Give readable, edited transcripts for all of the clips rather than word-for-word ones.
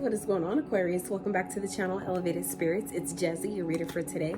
what is going on, Aquarius? Welcome back to the channel, Elevated Spirits. It's Jazzy, your reader for today,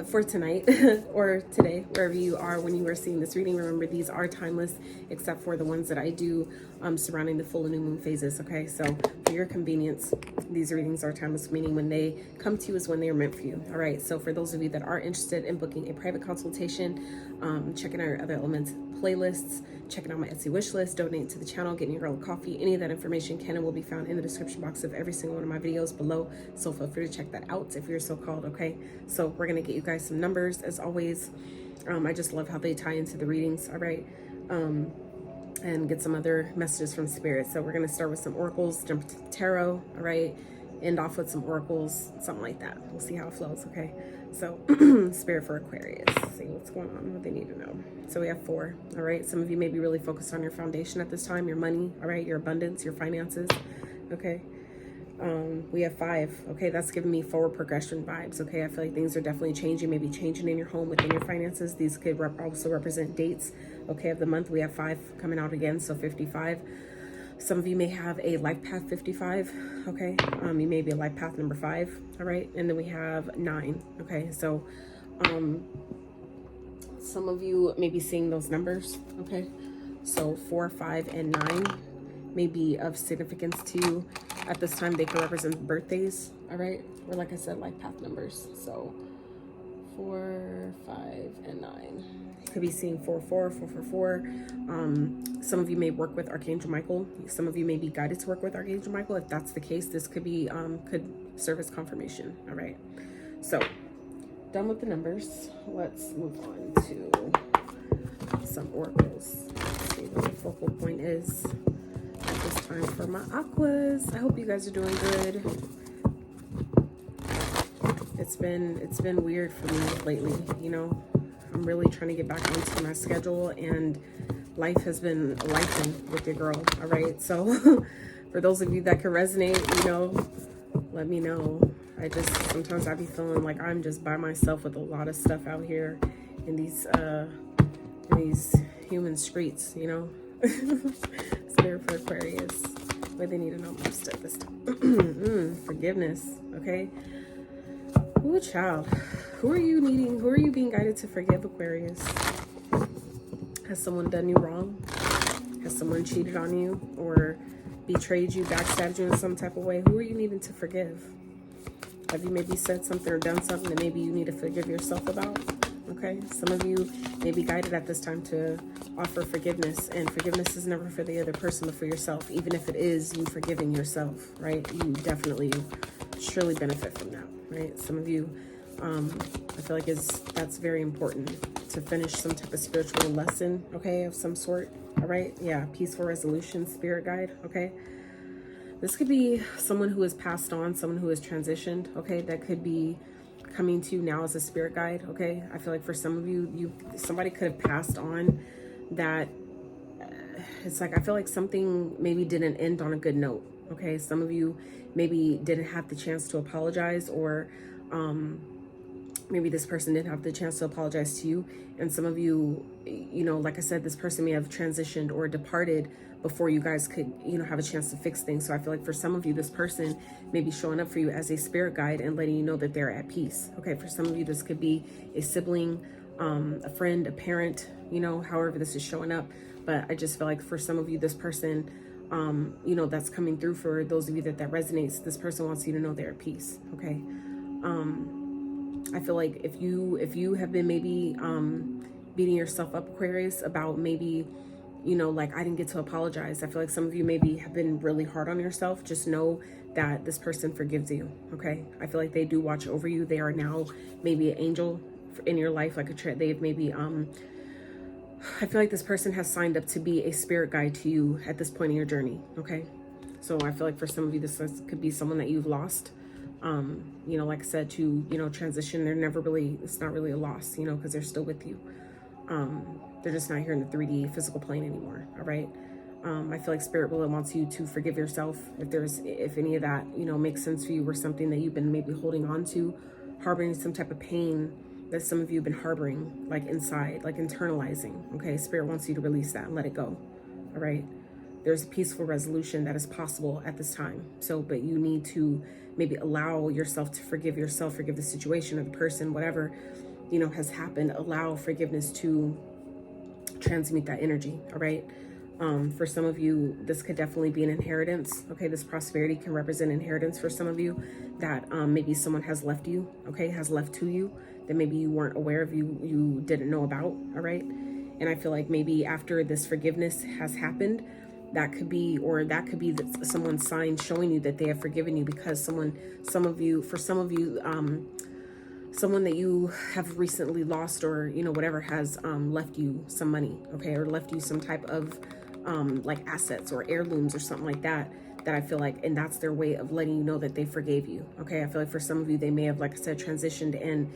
for tonight, or today, wherever you are when you are seeing this reading. Remember, these are timeless, except for the ones that I do surrounding the full and new moon phases, okay? So for your convenience, these readings are timeless, meaning when they come to you is when they are meant for you, all right? So for those of you that are interested in booking a private consultation, checking out your other elements playlists, checking out my Etsy wish list, donating to the channel, getting your girl a coffee, any of that information can and will be found in the description box of every single one of my videos below. So feel free to check that out if you're so called, okay? So we're gonna get you guys some numbers as always. I just love how they tie into the readings, all right? And get some other messages from Spirit. So we're gonna start with some oracles, jump to the tarot, all right? End off with some oracles, something like that. We'll see how it flows, okay? So Spirit for Aquarius, see what's going on, what they need to know. So we have 4, all right? Some of you may be really focused on your foundation at this time, your money, all right? Your abundance, your finances, okay? We have 5, okay? That's giving me forward progression vibes, okay? I feel like things are definitely changing, maybe changing in your home, within your finances. These could also represent dates, okay, of the month. We have 5 coming out again, so 55. Some of you may have a life path 55, okay? You may be a life path number 5, all right? And then we have 9, okay? So some of you may be seeing those numbers, okay? So 4, 5, and 9 may be of significance to you. At this time, they can represent birthdays, all right? Or like I said, life path numbers. So 4, 5, and 9. Could be seeing 4, 4, 4, 4, 4. Some of you may work with Archangel Michael. Some of you may be guided to work with Archangel Michael. If that's the case, this could be could serve as confirmation. All right. So done with the numbers. Let's move on to some oracles. Let's see what the focal point is at this time for my aquas. I hope you guys are doing good. It's been weird for me lately, you know. I'm really trying to get back onto my schedule, and life has been lifing with your girl, all right? So for those of you that can resonate, you know, let me know. Sometimes I be feeling like I'm just by myself with a lot of stuff out here in these human streets, you know? Spirit for Aquarius, what they need to know most at this time. Forgiveness, okay? Ooh, child. Who are you being guided to forgive, Aquarius? Has someone done you wrong? Has someone cheated on you or betrayed you, backstabbed you in some type of way? Who are you needing to forgive? Have you maybe said something or done something that maybe you need to forgive yourself about? Okay, some of you may be guided at this time to offer forgiveness, and forgiveness is never for the other person but for yourself. Even if it is you forgiving yourself, right? You definitely surely benefit from that, right? Some of you, I feel like that's very important to finish some type of spiritual lesson, okay, of some sort, all right? Yeah, peaceful resolution, spirit guide, okay? This could be someone who has passed on, someone who has transitioned, okay? That could be coming to you now as a spirit guide, okay? I feel like for some of you, somebody could have passed on that. It's like, I feel like something maybe didn't end on a good note, okay? Some of you maybe didn't have the chance to apologize, or maybe this person didn't have the chance to apologize to you. And some of you, you know, like I said, this person may have transitioned or departed before you guys could, you know, have a chance to fix things. So I feel like for some of you, this person may be showing up for you as a spirit guide and letting you know that they're at peace. Okay, for some of you, this could be a sibling, a friend, a parent, you know, however this is showing up. But I just feel like for some of you, this person, you know, that's coming through. For those of you that resonates, this person wants you to know they're at peace, okay? I feel like if you have been maybe beating yourself up, Aquarius, about maybe, you know, like, I didn't get to apologize. I feel like some of you maybe have been really hard on yourself. Just know that this person forgives you, okay? I feel like they do watch over you. They are now maybe an angel in your life, like they've maybe, I feel like this person has signed up to be a spirit guide to you at this point in your journey, okay? So I feel like for some of you, this could be someone that you've lost. You know, like I said, to, you know, transition. It's not really a loss, you know, because they're still with you. They're just not here in the 3D physical plane anymore, all right? I feel like Spirit really wants you to forgive yourself if any of that, you know, makes sense for you, or something that you've been maybe holding on to, harboring some type of pain that some of you have been harboring, like inside, like internalizing, okay? Spirit wants you to release that and let it go, all right? there's a peaceful resolution that is possible at this time. So, but you need to maybe allow yourself to forgive yourself, forgive the situation or the person, whatever, you know, has happened. Allow forgiveness to transmute that energy. All right. For some of you, this could definitely be an inheritance. Okay. This prosperity can represent inheritance for some of you, that maybe someone has left you, okay, has left to you, that maybe you weren't aware of, you didn't know about. All right. And I feel like maybe after this forgiveness has happened, that could be someone's sign showing you that they have forgiven you, because someone that you have recently lost, or, you know, whatever, has left you some money, okay, or left you some type of like assets or heirlooms or something like that, that I feel like, and that's their way of letting you know that they forgave you. Okay. I feel like for some of you, they may have, like I said, transitioned, and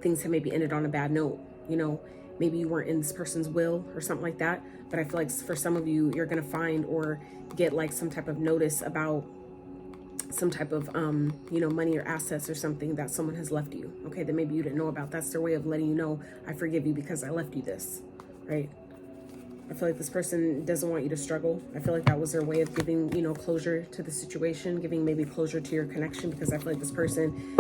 things have maybe ended on a bad note. You know, maybe you weren't in this person's will or something like that. But I feel like for some of you, you're going to find or get like some type of notice about some type of, you know, money or assets or something that someone has left you. Okay. That maybe you didn't know about. That's their way of letting you know, I forgive you because I left you this. Right. I feel like this person doesn't want you to struggle. I feel like that was their way of giving, you know, closure to the situation, giving maybe closure to your connection, because I feel like this person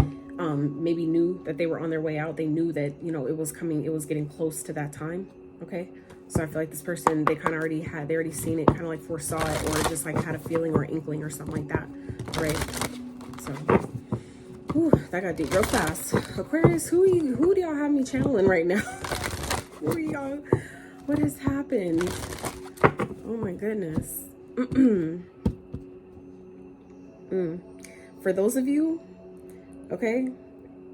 maybe knew that they were on their way out. They knew that, you know, it was coming, it was getting close to that time. Okay. So I feel like this person, they kind of already seen it, kind of like foresaw it, or just like had a feeling or inkling or something like that. All right. So, whew, that got deep real fast. Aquarius, who do y'all have me channeling right now? Who are y'all? What has happened? Oh my goodness. For those of you, okay,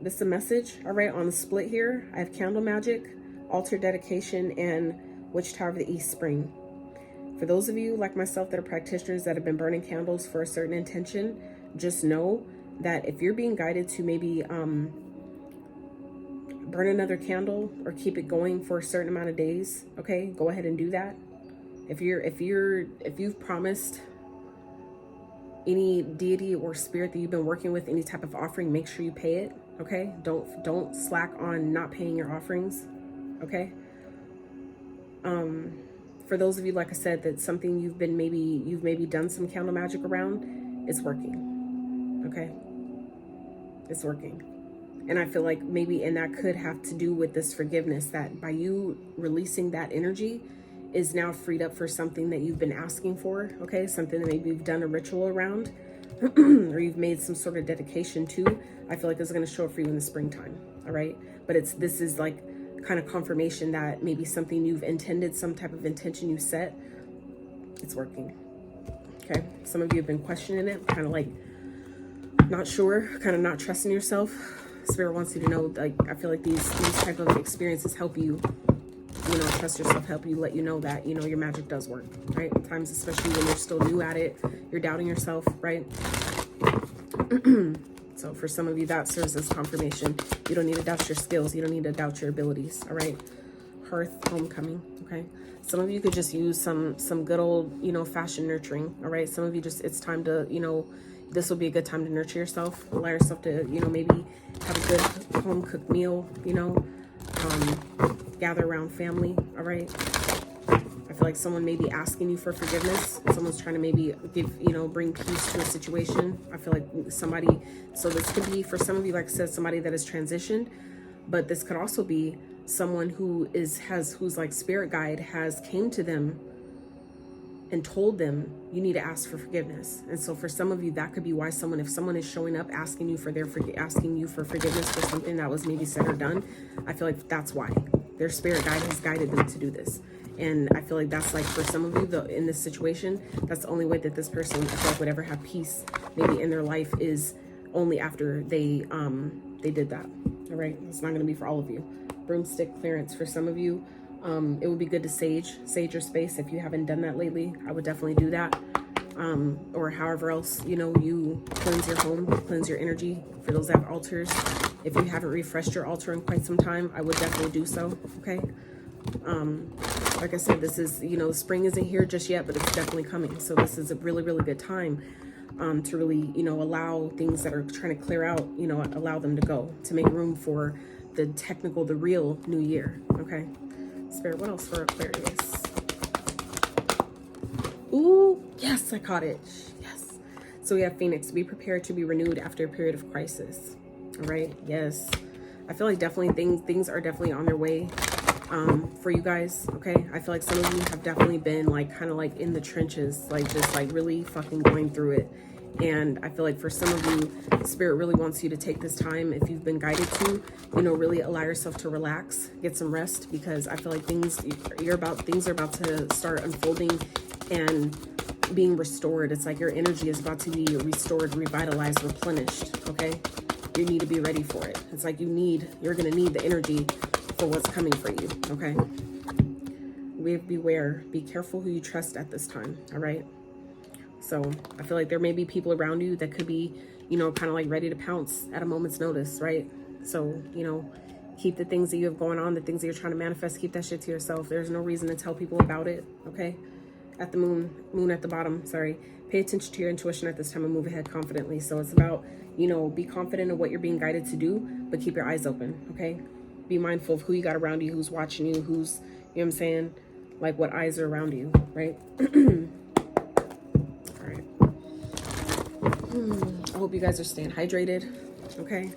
this is a message, all right, on the split here. I have candle magic, altar dedication, and Witch Tower of the East Spring. For those of you like myself that are practitioners that have been burning candles for a certain intention, just know that if you're being guided to maybe burn another candle or keep it going for a certain amount of days, okay, go ahead and do that. If you've promised any deity or spirit that you've been working with any type of offering, make sure you pay it. Okay, don't slack on not paying your offerings. Okay. For those of you, like I said, that something you've maybe done some candle magic around, it's working. Okay, it's working. And I feel like maybe, and that could have to do with this forgiveness, that by you releasing that energy is now freed up for something that you've been asking for. Okay, something that maybe you've done a ritual around or you've made some sort of dedication to. I feel like it's going to show up for you in the springtime. All right, but this is like kind of confirmation that maybe something you've intended, some type of intention you set, it's working. Okay, some of you have been questioning it, kind of like not sure, kind of not trusting yourself. Spirit wants you to know, like, I feel like these type of experiences help you, you know, trust yourself, help you, let you know that, you know, your magic does work, right? At times, especially when you're still new at it, you're doubting yourself, right? So for some of you, that serves as confirmation. You don't need to doubt your skills. You don't need to doubt your abilities, all right? Hearth, homecoming, okay? Some of you could just use some good old, you know, fashion nurturing, all right? Some of you just, it's time to, you know, this will be a good time to nurture yourself, allow yourself to, you know, maybe have a good home cooked meal, you know, gather around family, all right? I feel like someone may be asking you for forgiveness. Someone's trying to maybe give, you know, bring peace to a situation. I feel like somebody, so this could be for some of you, like I said, somebody that has transitioned, but this could also be someone who who's like spirit guide has came to them and told them you need to ask for forgiveness. And so for some of you, that could be why someone, if someone is showing up asking you for forgiveness for something that was maybe said or done, I feel like that's why their spirit guide has guided them to do this. And I feel like that's like for some of you, though, in this situation, that's the only way that this person, I feel like, would ever have peace maybe in their life is only after they did that. All right, it's not going to be for all of you. Broomstick clearance for some of you. It would be good to sage your space. If you haven't done that lately, I would definitely do that. Or however else, you know, you cleanse your home, cleanse your energy. For those that have altars, if you haven't refreshed your altar in quite some time, I would definitely do so. Okay. Like I said, this is, you know, spring isn't here just yet, but it's definitely coming. So this is a really, really good time to really, you know, allow things that are trying to clear out, you know, allow them to go, to make room for the real new year. Okay. Spirit, what else for Aquarius? Ooh, yes, I caught it. Yes. So we have Phoenix. Be prepared to be renewed after a period of crisis. All right. Yes. I feel like definitely things are definitely on their way for you guys. Okay. I feel like some of you have definitely been like kind of like in the trenches, like just like really fucking going through it. And I feel like for some of you, Spirit really wants you to take this time, if you've been guided to, you know, really allow yourself to relax, get some rest, because I feel like things are about to start unfolding and being restored. It's like your energy is about to be restored, revitalized, replenished. Okay, you need to be ready for it. It's like you're gonna need the energy for what's coming for you. Okay, beware, be careful who you trust at this time. All right. So I feel like there may be people around you that could be, you know, kind of like ready to pounce at a moment's notice, right? So, you know, keep the things that you have going on, the things that you're trying to manifest, keep that shit to yourself. There's no reason to tell people about it, okay? At the moon at the bottom, sorry. Pay attention to your intuition at this time and move ahead confidently. So it's about, you know, be confident in what you're being guided to do, but keep your eyes open, okay? Be mindful of who you got around you, who's watching you, who's, you know what I'm saying? Like what eyes are around you, right? I hope you guys are staying hydrated, okay?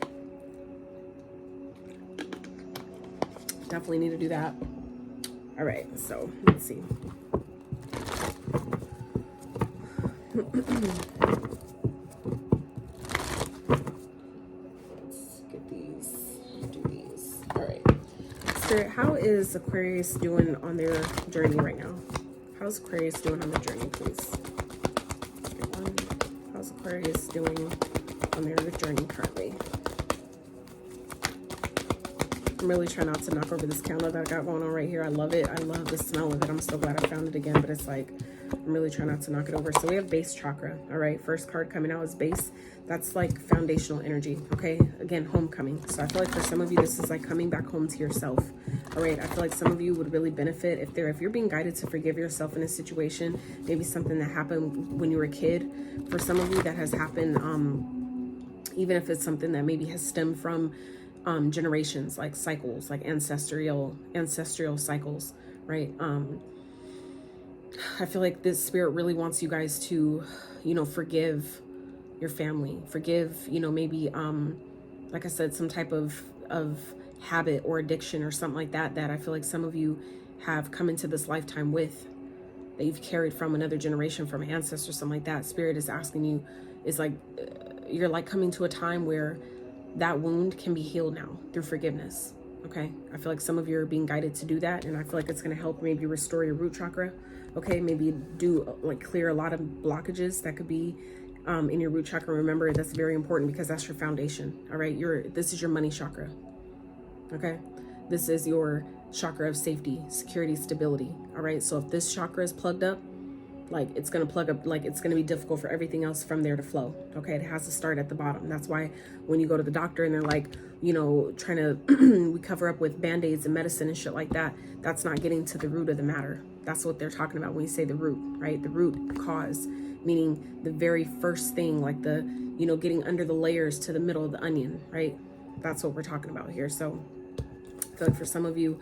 Definitely need to do that. All right, so let's see. Let's get these, do these. All right. Spirit, how is Aquarius doing on their journey right now? How's Aquarius doing on their journey, please? How's Aquarius doing on their journey currently? I'm really trying not to knock over this candle that I got going on right here. I love it. I love the smell of it. I'm so glad I found it again, but it's like, I'm really trying not to knock it over. So we have base chakra. All right. First card coming out is base. That's like foundational energy. Okay. Again, homecoming. So I feel like for some of you, this is like coming back home to yourself. All right. I feel like some of you would really benefit if you're being guided to forgive yourself in a situation, maybe something that happened when you were a kid. For some of you that has happened, even if it's something that maybe has stemmed from generations, like cycles, like ancestral cycles, right? I feel like this spirit really wants you guys to, you know, forgive your family, forgive, you know, maybe like I said, some type of habit or addiction or something like that I feel like some of you have come into this lifetime with, that you've carried from another generation, from an ancestor, something like that. Spirit is asking you, is like you're like coming to a time where that wound can be healed now through forgiveness. Okay, I feel like some of you are being guided to do that, and I feel like it's going to help maybe restore your root chakra. Okay, maybe do like clear a lot of blockages that could be in your root chakra. Remember, that's very important because that's your foundation. All right, this is your money chakra. Okay, this is your chakra of safety, security, stability. All right, so if this chakra is plugged up, like it's going to plug up, like it's going to be difficult for everything else from there to flow. Okay, it has to start at the bottom. That's why when you go to the doctor and they're like, you know, trying to we cover up with band-aids and medicine and shit like that, that's not getting to the root of the matter. That's what they're talking about when you say the root, right? The root cause, meaning the very first thing, like the, you know, getting under the layers to the middle of the onion, right? That's what we're talking about here. So I feel like for some of you,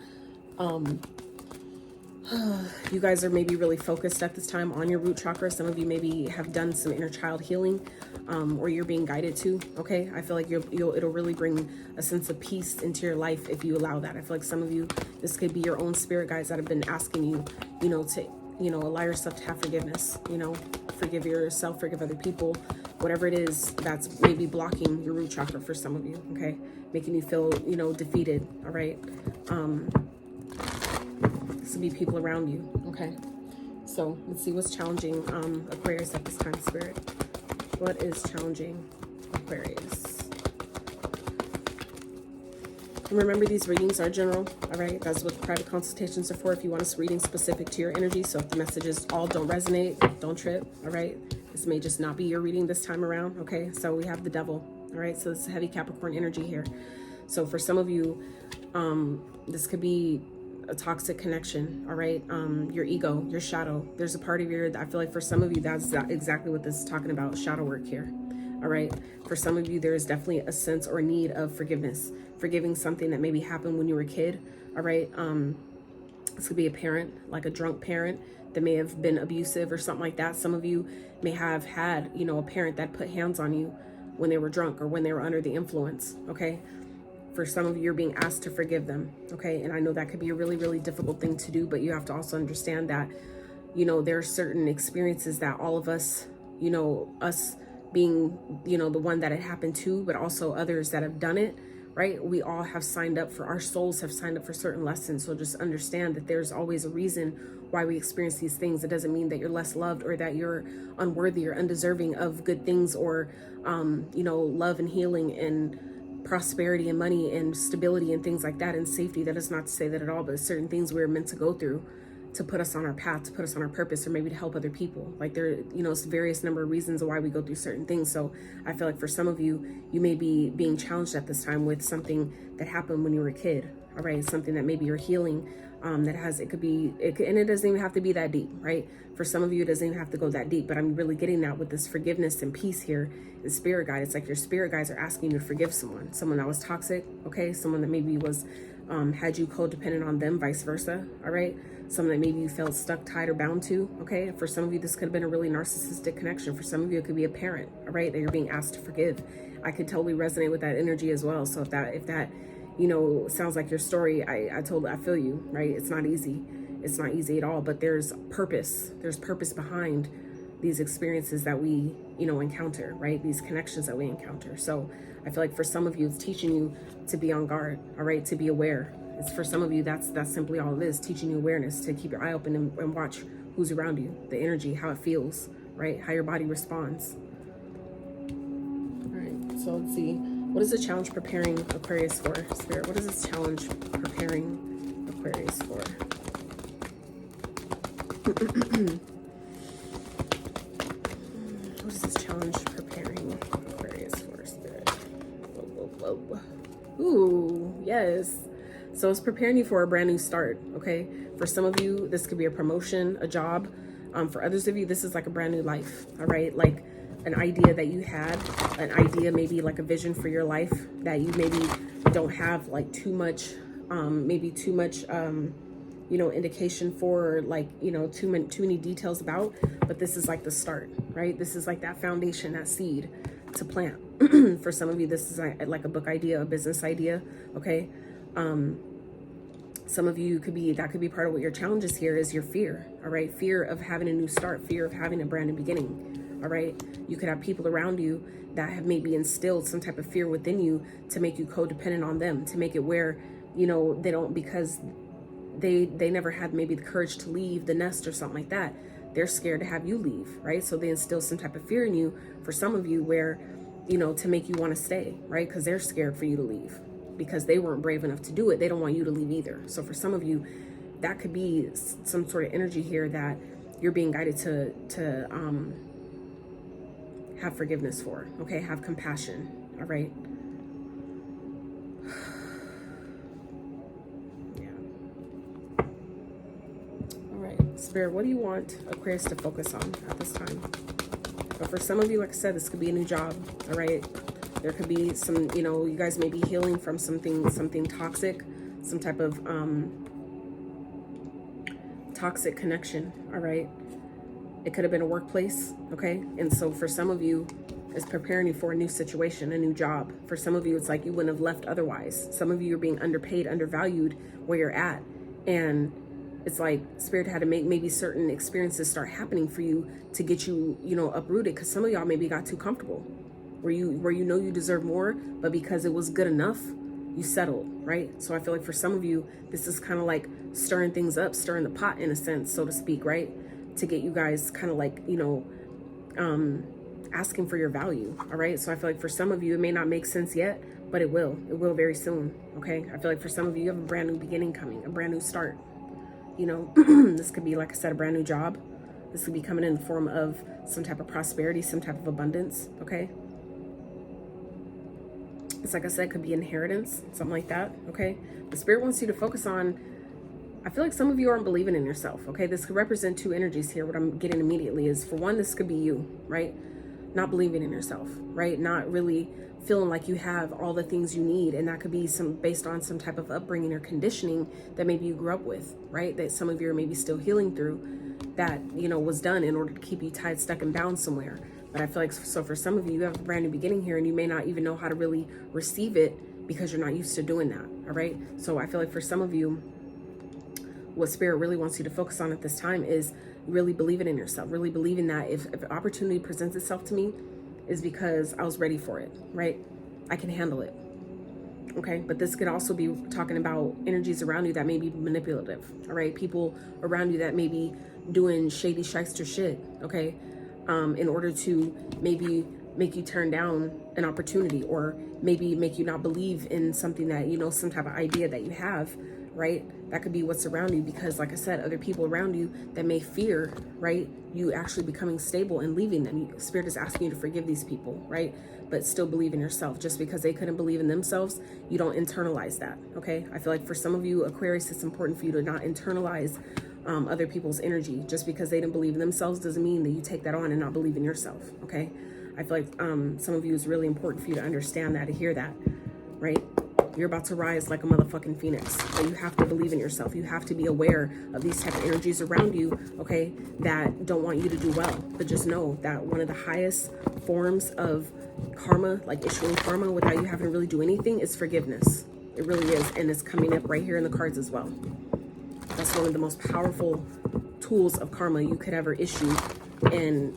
you guys are maybe really focused at this time on your root chakra. Some of you maybe have done some inner child healing, or you're being guided to. Okay, I feel like it'll really bring a sense of peace into your life if you allow that. I feel like some of you, this could be your own spirit guides that have been asking you, you know, to, you know, allow yourself to have forgiveness. You know, forgive yourself, forgive other people, whatever it is that's maybe blocking your root chakra for some of you. Okay, making you feel, you know, defeated. All right. To be people around you. Okay, so let's see what's challenging Aquarius at this time, Spirit. What is challenging Aquarius? And remember, these readings are general. All right, that's what private consultations are for. If you want a reading specific to your energy, so if the messages all don't resonate, don't trip. All right, this may just not be your reading this time around. Okay, so we have the devil. All right, so it's heavy Capricorn energy here. So for some of you, this could be a toxic connection. All right, your ego, your shadow. There's a part of your, I feel like for some of you, that's exactly what this is talking about, shadow work here. All right, for some of you, there is definitely a sense or need of forgiveness, forgiving something that maybe happened when you were a kid. All right, This could be a parent, like a drunk parent that may have been abusive or something like that. Some of you may have had, you know, a parent that put hands on you when they were drunk or when they were under the influence, okay? For some of you, you're being asked to forgive them, okay? And I know that could be a really, really difficult thing to do, but you have to also understand that, you know, there are certain experiences that all of us, you know, us being, you know, the one that it happened to, but also others that have done it, right? We all have signed up for, our souls have signed up for certain lessons. So just understand that there's always a reason why we experience these things. It doesn't mean that you're less loved or that you're unworthy or undeserving of good things or, you know, love and healing and prosperity and money and stability and things like that and safety. That is not to say that at all, but certain things we're meant to go through to put us on our path, to put us on our purpose, or maybe to help other people. Like there, you know, it's various number of reasons why we go through certain things. So I feel like for some of you, you may be being challenged at this time with something that happened when you were a kid. All right, something that maybe you're healing. That has, it could be, and it doesn't even have to be that deep, right? For some of you, it doesn't even have to go that deep, but I'm really getting that with this forgiveness and peace here, the spirit guide. It's like your spirit guides are asking you to forgive someone that was toxic, okay? Someone that maybe was, had you codependent on them, vice versa, all right? Someone that maybe you felt stuck, tied, or bound to, okay? For some of you, this could have been a really narcissistic connection. For some of you, it could be a parent, all right, that you're being asked to forgive. I could totally resonate with that energy as well. So if that, you know, sounds like your story, I feel you, right? It's not easy. It's not easy at all, but there's purpose. There's purpose behind these experiences that we, you know, encounter, right? These connections that we encounter. So I feel like for some of you, it's teaching you to be on guard, all right? To be aware. It's for some of you, that's simply all it is, teaching you awareness, to keep your eye open and watch who's around you, the energy, how it feels, right? How your body responds. All right, so let's see. What is the challenge preparing Aquarius for, Spirit? What is this challenge preparing Aquarius for? What is this challenge preparing Aquarius for, Spirit? Whoa, whoa, whoa. Ooh, yes. So it's preparing you for a brand new start, okay? For some of you, this could be a promotion, a job. For others of you, this is like a brand new life, all right? Like an idea that you had, an idea, maybe like a vision for your life that you maybe don't have like too much, you know, indication for, or like, you know, too many details about, but this is like the start, right? This is like that foundation, that seed to plant. For some of you, this is like a book idea, a business idea, okay? Some of you that could be part of what your challenge is here, is your fear, all right? Fear of having a new start, fear of having a brand new beginning, all right? You could have people around you that have maybe instilled some type of fear within you to make you codependent on them, to make it where, you know, they don't, because they never had maybe the courage to leave the nest or something like that. They're scared to have you leave, right? So they instill some type of fear in you, for some of you, where, you know, to make you want to stay, right? Because they're scared for you to leave, because they weren't brave enough to do it. They don't want you to leave either. So for some of you, that could be some sort of energy here that you're being guided to have forgiveness for, okay? Have compassion, all right? Yeah. All right, Spirit, what do you want Aquarius to focus on at this time? But for some of you, like I said, this could be a new job, all right? There could be some, you know, you guys may be healing from something toxic, some type of toxic connection, all right? It could have been a workplace, okay? And so for some of you, it's preparing you for a new situation, a new job. For some of you, it's like you wouldn't have left otherwise. Some of you are being underpaid, undervalued where you're at. And it's like Spirit had to make maybe certain experiences start happening for you to get you, you know, uprooted. Because some of y'all maybe got too comfortable. Where you know you deserve more, but because it was good enough, you settled, right? So I feel like for some of you, this is kind of like stirring things up, stirring the pot in a sense, so to speak, right? To get you guys kind of like, you know, asking for your value, all right? So I feel like for some of you, it may not make sense yet, but it will very soon, okay? I feel like for some of you, you have a brand new beginning coming, a brand new start. You know, this could be, like I said, a brand new job. This could be coming in the form of some type of prosperity, some type of abundance, okay? It's like I said, could be inheritance, something like that, okay? The Spirit wants you to focus on, I feel like some of you aren't believing in yourself, okay? This could represent two energies here. What I'm getting immediately is, for one, this could be you, right? not believing in yourself, right? Not really feeling like you have all the things you need. And that could be based on some type of upbringing or conditioning that maybe you grew up with, right? That some of you are maybe still healing through, that, you know, was done in order to keep you tied, stuck, and bound somewhere. But I feel like, so for some of you, you have a brand new beginning here, and you may not even know how to really receive it because you're not used to doing that. All right. So I feel like for some of you, what Spirit really wants you to focus on at this time is really believing in yourself, really believing that if opportunity presents itself to me, is because I was ready for it, right? I can handle it. Okay. But this could also be talking about energies around you that may be manipulative. All right. People around you that may be doing shady shyster shit. Okay. In order to maybe make you turn down an opportunity, or maybe make you not believe in something that, you know, some type of idea that you have, right? That could be what's around you, because like I said, other people around you that may fear, right, you actually becoming stable and leaving them. Spirit is asking you to forgive these people, right? But still believe in yourself. Just because they couldn't believe in themselves, you don't internalize that. Okay. I feel like for some of you, Aquarius, it's important for you to not internalize other people's energy. Just because they didn't believe in themselves doesn't mean that you take that on and not believe in yourself. Okay. I feel like some of you, it's really important for you to understand that, to hear that, right? You're about to rise like a motherfucking phoenix. So you have to believe in yourself. You have to be aware of these type of energies around you, okay, that don't want you to do well. But just know that one of the highest forms of karma, like issuing karma without you having to really do anything, is forgiveness. It really is. And it's coming up right here in the cards as well. That's one of the most powerful tools of karma you could ever issue. And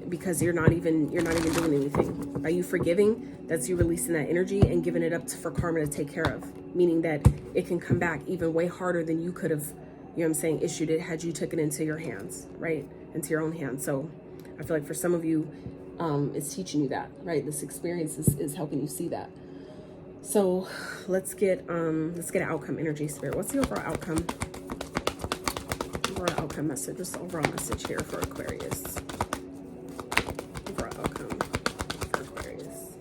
because you're not even doing anything. By you forgiving, that's you releasing that energy and giving it up for karma to take care of. Meaning that it can come back even way harder than you could have, you know what I'm saying, issued it had you took it into your hands, right? Into your own hands. So I feel like for some of you, it's teaching you that, right? This experience is helping you see that. So let's get an outcome energy, Spirit. What's the overall outcome? Overall outcome message. Just overall message here for Aquarius. Overall outcome for Aquarius.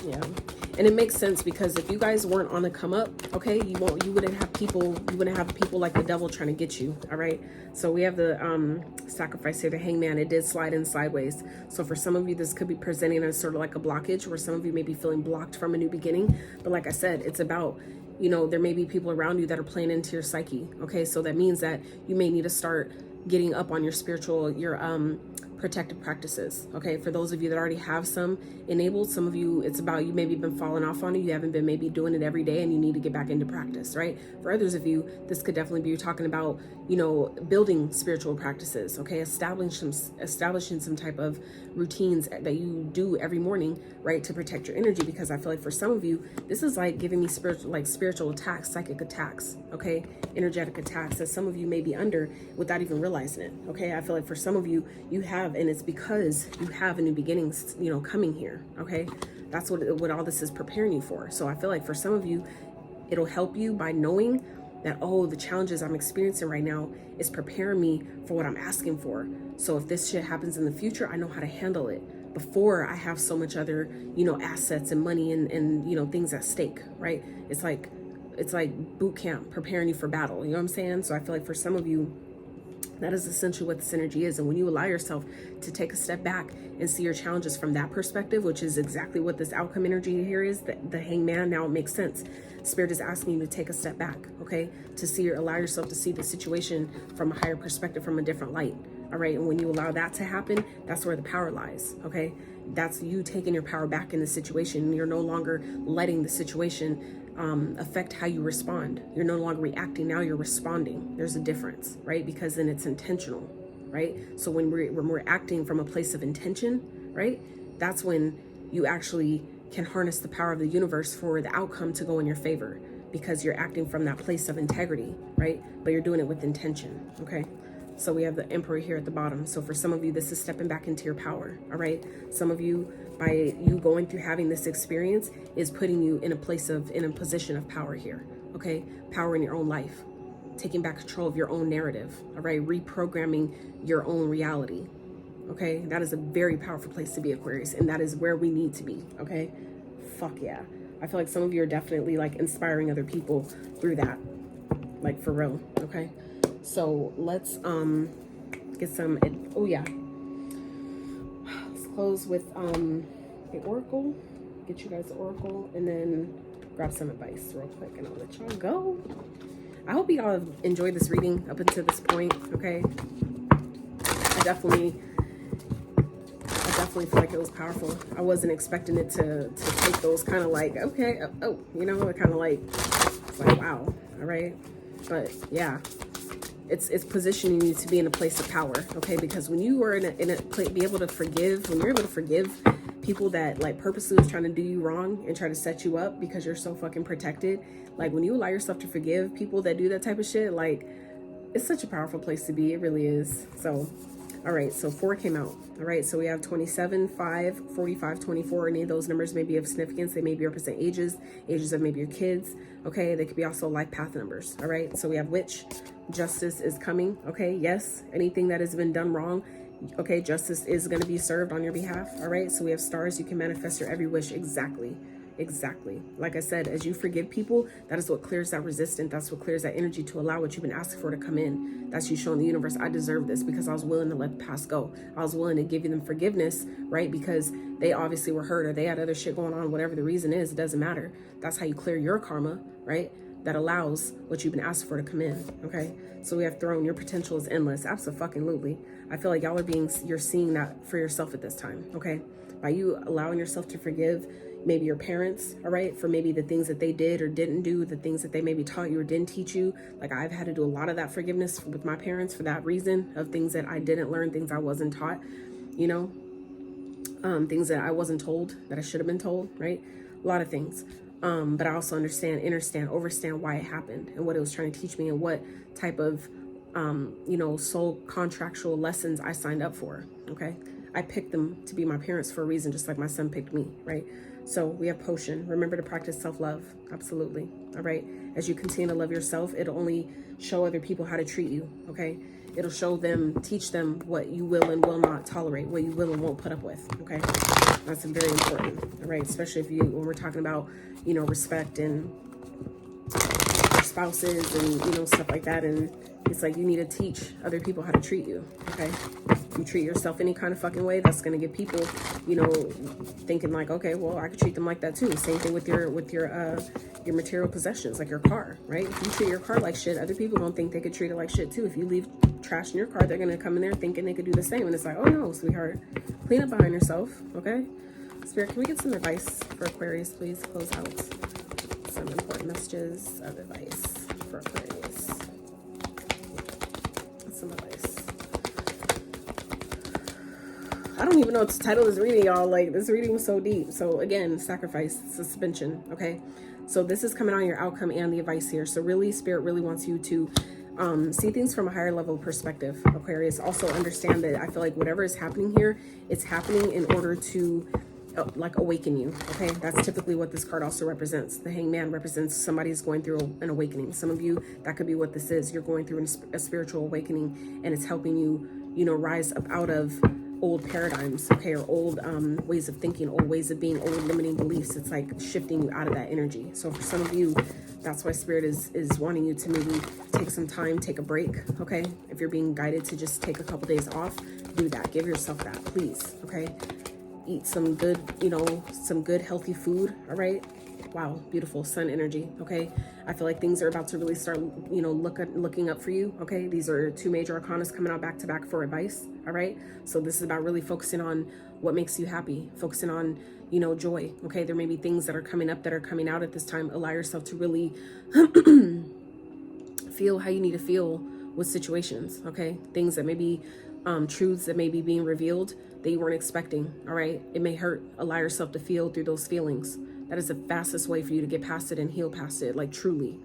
Yeah. And it makes sense, because if you guys weren't on the come up, okay, you wouldn't have people like the devil trying to get you. All right. So we have the sacrifice here, the hangman. It did slide in sideways. So for some of you, this could be presenting as sort of like a blockage, where some of you may be feeling blocked from a new beginning. But like I said, it's about, you know, there may be people around you that are playing into your psyche. Okay. So that means that you may need to start getting up on your spiritual, your protective practices. Okay, for those of you that already have some enabled, some of you, it's about, you maybe been falling off on it, you haven't been maybe doing it every day, and you need to get back into practice, right? For others of you, this could definitely be talking about, you know, building spiritual practices. Okay, establishing some type of routines that you do every morning, right, to protect your energy. Because I feel like for some of you, this is like giving me spiritual attacks, psychic attacks, okay, energetic attacks that some of you may be under without even realizing it. Okay, I feel like for some of you, you have, and it's because you have a new beginning, you know, coming here. Okay, that's what all this is preparing you for. So I feel like for some of you, it'll help you by knowing that, oh, the challenges I'm experiencing right now is preparing me for what I'm asking for. So if this shit happens in the future, I know how to handle it before I have so much other, you know, assets and money and you know, things at stake, right? It's like boot camp, preparing you for battle. You know what I'm saying? So I feel like for some of you, that is essentially what this energy is. And when you allow yourself to take a step back and see your challenges from that perspective, which is exactly what this outcome energy here is, the hangman, now it makes sense. Spirit is asking you to take a step back, okay? To see, or allow yourself to see the situation from a higher perspective, from a different light, all right? And when you allow that to happen, that's where the power lies, okay? That's you taking your power back in the situation. You're no longer letting the situation affect how you respond. You're no longer reacting, now you're responding. There's a difference, right? Because then it's intentional, right? So when we're acting from a place of intention, right, that's when you actually can harness the power of the universe for the outcome to go in your favor, because you're acting from that place of integrity, right? But you're doing it with intention, okay? So we have the Emperor here at the bottom. So for some of you, this is stepping back into your power, all right? Some of you, by you going through having this experience, is putting you in a position of power here, okay? Power in your own life, taking back control of your own narrative, all right? Reprogramming your own reality, okay? That is a very powerful place to be, Aquarius, and that is where we need to be, okay? fuck yeah. I feel like some of you are definitely like inspiring other people through that, like for real. Okay, so let's get some, oh yeah, let's close with the oracle, get you guys the oracle, and then grab some advice real quick, and I'll let y'all go. I hope you all have enjoyed this reading up until this point. Okay, I definitely feel like it was powerful. I wasn't expecting it to take those kind of like, okay, oh, you know, kind of like, it's like, wow, all right. But yeah, it's positioning you to be in a place of power, okay? Because when you were in a place, be able to forgive, when you're able to forgive people that like purposely was trying to do you wrong and try to set you up because you're so fucking protected, like when you allow yourself to forgive people that do that type of shit, like it's such a powerful place to be. It really is. So all right, so 4 came out. All right, so we have 27, 5, 45, 24. Any of those numbers may be of significance. They may be represent ages of maybe your kids. Okay, they could be also life path numbers. All right, so we have witch. Justice is coming. Okay, yes, anything that has been done wrong, okay, justice is going to be served on your behalf. All right, so we have stars. You can manifest your every wish. Exactly. Like I said, as you forgive people, that is what clears that resistance. That's what clears that energy to allow what you've been asking for to come in. That's you showing the universe, I deserve this, because I was willing to let the past go. I was willing to give them forgiveness, right? Because they obviously were hurt or they had other shit going on, whatever the reason is, it doesn't matter. That's how you clear your karma, right? That allows what you've been asked for to come in, okay? So we have throne. Your potential is endless. Absolutely. I feel like y'all you're seeing that for yourself at this time, okay? By you allowing yourself to forgive maybe your parents, all right, for maybe the things that they did or didn't do, the things that they maybe taught you or didn't teach you. Like I've had to do a lot of that forgiveness with my parents for that reason, of things that I didn't learn, things I wasn't taught, you know, things that I wasn't told that I should have been told, right? A lot of things. But I also overstand why it happened and what it was trying to teach me and what type of, you know, soul contractual lessons I signed up for, okay? I picked them to be my parents for a reason, just like my son picked me, right? So we have potion. Remember to practice self-love. Absolutely. All right. As you continue to love yourself, it'll only show other people how to treat you. Okay. It'll show them, teach them what you will and will not tolerate, what you will and won't put up with. Okay. That's very important. All right. Especially when we're talking about, you know, respect and spouses and, you know, stuff like that. And it's like, you need to teach other people how to treat you. Okay. You treat yourself any kind of fucking way, that's going to get people, you know, thinking like, okay, well, I could treat them like that too. Same thing with your material possessions, like your car, right? If you treat your car like shit, other people don't think they could treat it like shit too. If you leave trash in your car, they're going to come in there thinking they could do the same. And it's like, oh no, sweetheart, clean up behind yourself. Okay. Spirit, can we get some advice for Aquarius, please? Close out some important messages of advice for Aquarius. Some advice. I don't even know what to title this reading, y'all. Like, this reading was so deep. So again, sacrifice, suspension. Okay. So this is coming on your outcome and the advice here. So really, Spirit really wants you to see things from a higher level perspective, Aquarius. Also understand that I feel like whatever is happening here, it's happening in order to like awaken you. Okay. That's typically what this card also represents. The Hangman represents somebody's going through an awakening. Some of you, that could be what this is. You're going through a spiritual awakening, and it's helping you, you know, rise up out of old paradigms, okay, or old ways of thinking, old ways of being, old limiting beliefs. It's like shifting you out of that energy. So for some of you, that's why Spirit is wanting you to maybe take some time, take a break, okay? If you're being guided to just take a couple days off, do that. Give yourself that, please, okay? Eat some good, you know, some good healthy food, all right? Wow, beautiful sun energy, okay? I feel like things are about to really start, you know, looking up for you, okay? These are 2 major arcanas coming out back to back for advice, all right? So this is about really focusing on what makes you happy, focusing on, you know, joy, okay? There may be things that are coming up that are coming out at this time. Allow yourself to really feel how you need to feel with situations, okay? Things that may be truths that may be being revealed that you weren't expecting, all right? It may hurt. Allow yourself to feel through those feelings. That is the fastest way for you to get past it and heal past it, like truly,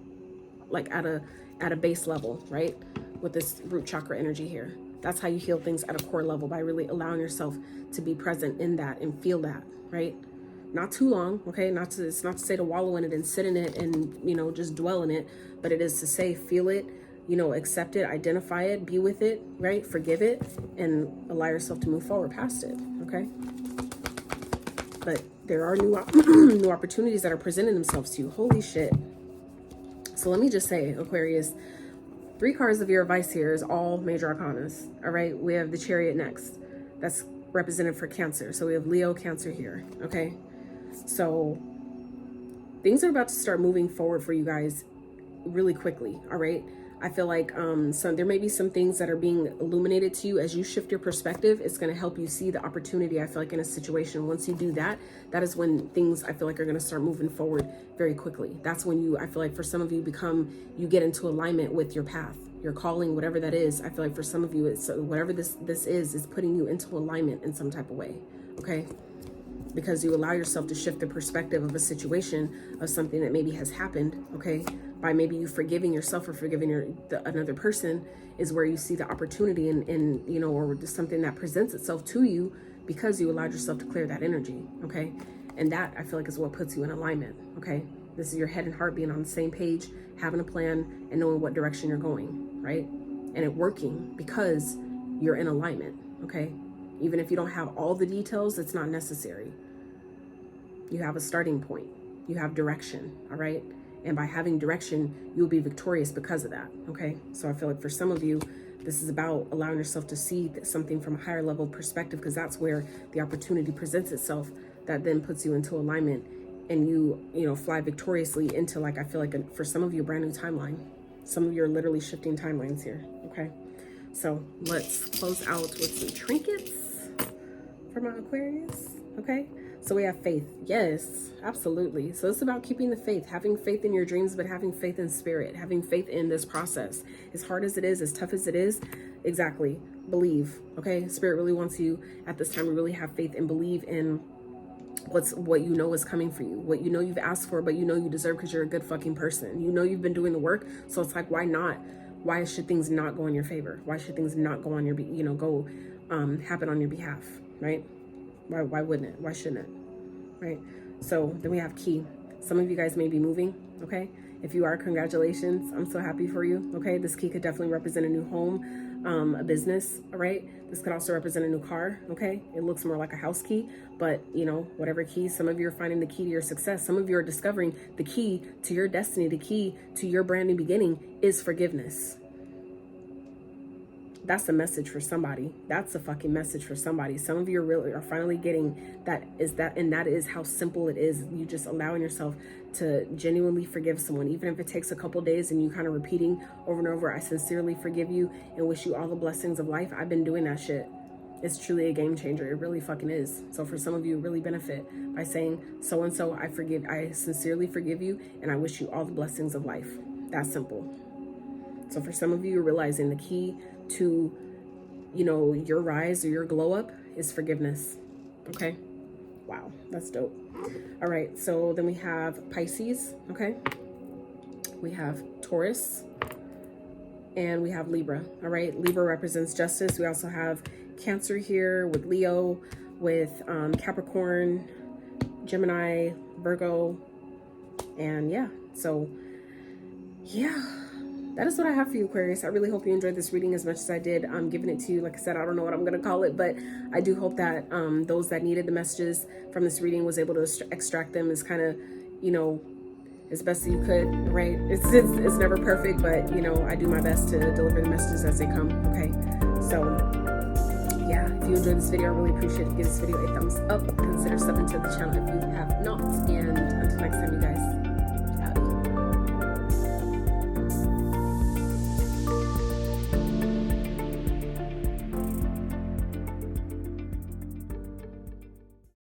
like at a base level, right? With this root chakra energy here. That's how you heal things at a core level, by really allowing yourself to be present in that and feel that, right? Not too long, okay? It's not to say to wallow in it and sit in it and, you know, just dwell in it, but it is to say, feel it, you know, accept it, identify it, be with it, right? Forgive it, and allow yourself to move forward past it, okay? But There are new new opportunities that are presenting themselves to you. Holy shit. So let me just say, Aquarius, 3 cards of your advice here is all major arcanas. All right. We have the Chariot next. That's represented for Cancer. So we have Leo, Cancer here. Okay. So things are about to start moving forward for you guys really quickly. All right. I feel like there may be some things that are being illuminated to you as you shift your perspective. It's going to help you see the opportunity. I feel like in a situation, once you do that, that is when things I feel like are going to start moving forward very quickly. That's when you, I feel like for some of you you get into alignment with your path, your calling, whatever that is. I feel like for some of you, it's whatever this is putting you into alignment in some type of way. Okay. Because you allow yourself to shift the perspective of a situation, of something that maybe has happened, okay? By maybe you forgiving yourself or forgiving another person is where you see the opportunity and you know, or just something that presents itself to you because you allowed yourself to clear that energy, okay? And that, I feel like, is what puts you in alignment, okay? This is your head and heart being on the same page, having a plan and knowing what direction you're going, right? And it working because you're in alignment, okay? Even if you don't have all the details, it's not necessary. You have a starting point. You have direction, all right? And by having direction, you'll be victorious because of that, okay? So I feel like for some of you, this is about allowing yourself to see something from a higher level perspective, because that's where the opportunity presents itself that then puts you into alignment and you know, fly victoriously into, like, I feel like for some of you, a brand new timeline. Some of you are literally shifting timelines here, okay? So let's close out with some trinkets for my Aquarius, okay? So we have faith. Yes, absolutely. So it's about keeping the faith, having faith in your dreams, but having faith in spirit, having faith in this process. As hard as it is, as tough as it is, exactly, believe, okay? Spirit really wants you at this time to really have faith and believe in what you know is coming for you, what you know you've asked for, but you know you deserve because you're a good fucking person. You know you've been doing the work, so it's like, why not? Why should things not go in your favor? Why should things not go on your, happen on your behalf, right? Why wouldn't it? Why shouldn't it? Right? So then we have key. Some of you guys may be moving, okay? If you are, congratulations. I'm so happy for you, okay? This key could definitely represent a new home, a business, all right? This could also represent a new car, okay? It looks more like a house key, but, you know, whatever key. Some of you are finding the key to your success. Some of you are discovering the key to your destiny, the key to your brand new beginning is forgiveness. That's a message for somebody. That's a fucking message for somebody. Some of you are finally getting that, and that is how simple it is. You just allowing yourself to genuinely forgive someone, even if it takes a couple days and you kind of repeating over and over, I sincerely forgive you and wish you all the blessings of life. I've been doing that shit. It's truly a game changer. It really fucking is. So for some of you, really benefit by saying, so-and-so, I sincerely forgive you and I wish you all the blessings of life. That's simple. So for some of you, you're realizing the key to, you know, your rise or your glow up is forgiveness. Okay. Wow. That's dope. All right. So then we have Pisces. Okay. We have Taurus and we have Libra. All right. Libra represents justice. We also have Cancer here with Leo, with Capricorn, Gemini, Virgo. And yeah. So yeah. That is what I have for you, Aquarius. I really hope you enjoyed this reading as much as I did. I'm giving it to you. Like I said, I don't know what I'm going to call it, but I do hope that those that needed the messages from this reading was able to extract them as kind of, you know, as best as you could, right? It's never perfect, but, you know, I do my best to deliver the messages as they come, okay? So, yeah, if you enjoyed this video, I really appreciate it. Give this video a thumbs up. Consider subbing to the channel if you have not.